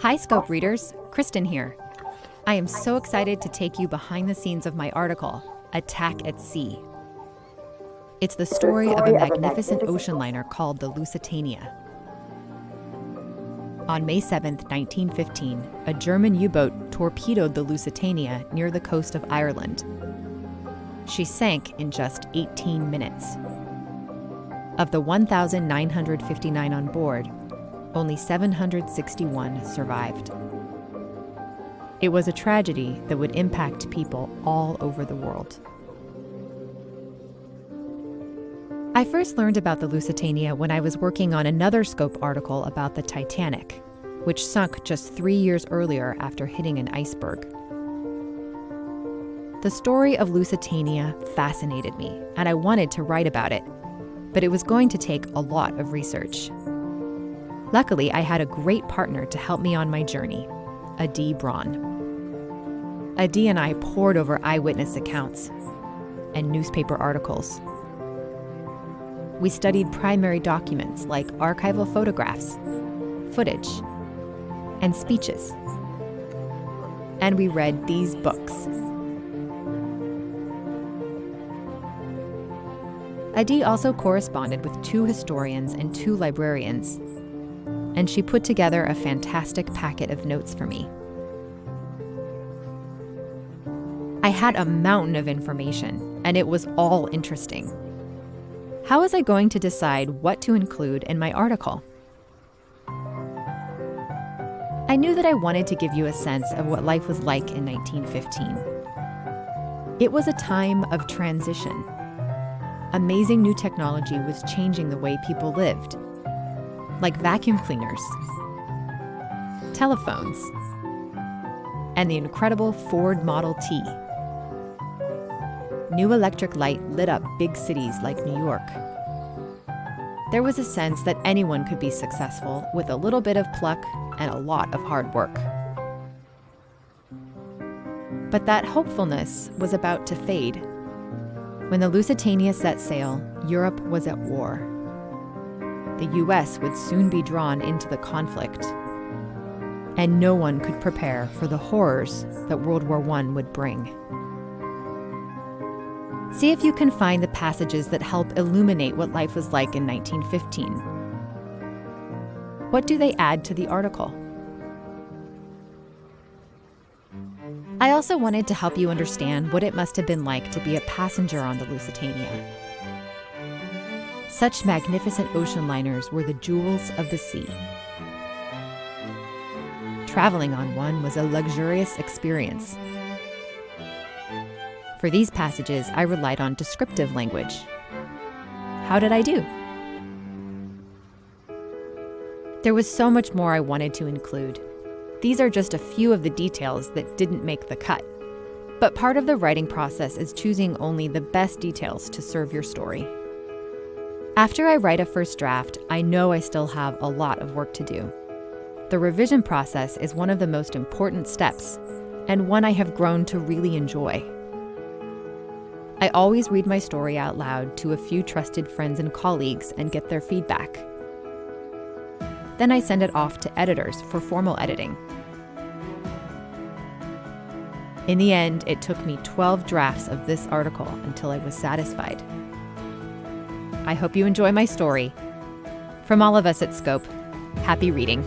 Hi, Scope readers. Kristen here. I am so excited to take you behind the scenes of my article, Attack at Sea. It's the story of a magnificent ocean liner called the Lusitania. On May 7, 1915, a German U-boat torpedoed the Lusitania near the coast of Ireland. She sank in just 18 minutes. Of the 1,959 on board, only 761 survived. It was a tragedy that would impact people all over the world. I first learned about the Lusitania when I was working on another Scope article about the Titanic, which sunk just 3 years earlier after hitting an iceberg. The story of Lusitania fascinated me, and I wanted to write about it, but it was going to take a lot of research. Luckily, I had a great partner to help me on my journey, Adi Braun. Adi and I pored over eyewitness accounts and newspaper articles. We studied primary documents like archival photographs, footage, and speeches. And we read these books. Adi also corresponded with 2 historians and 2 librarians, and she put together a fantastic packet of notes for me. I had a mountain of information, and it was all interesting. How was I going to decide what to include in my article? I knew that I wanted to give you a sense of what life was like in 1915. It was a time of transition. Amazing new technology was changing the way people lived, like vacuum cleaners, telephones, and the incredible Ford Model T. New electric light lit up big cities like New York. There was a sense that anyone could be successful with a little bit of pluck and a lot of hard work. But that hopefulness was about to fade. When the Lusitania set sail, Europe was at war. The U.S. would soon be drawn into the conflict, and no one could prepare for the horrors that World War I would bring. See if you can find the passages that help illuminate what life was like in 1915. What do they add to the article? I also wanted to help you understand what it must have been like to be a passenger on the Lusitania. Such magnificent ocean liners were the jewels of the sea. Traveling on one was a luxurious experience. For these passages, I relied on descriptive language. How did I do? There was so much more I wanted to include. These are just a few of the details that didn't make the cut. But part of the writing process is choosing only the best details to serve your story. After I write a first draft, I know I still have a lot of work to do. The revision process is one of the most important steps, and one I have grown to really enjoy. I always read my story out loud to a few trusted friends and colleagues and get their feedback. Then I send it off to editors for formal editing. In the end, it took me 12 drafts of this article until I was satisfied. I hope you enjoy my story. From all of us at Scope, happy reading.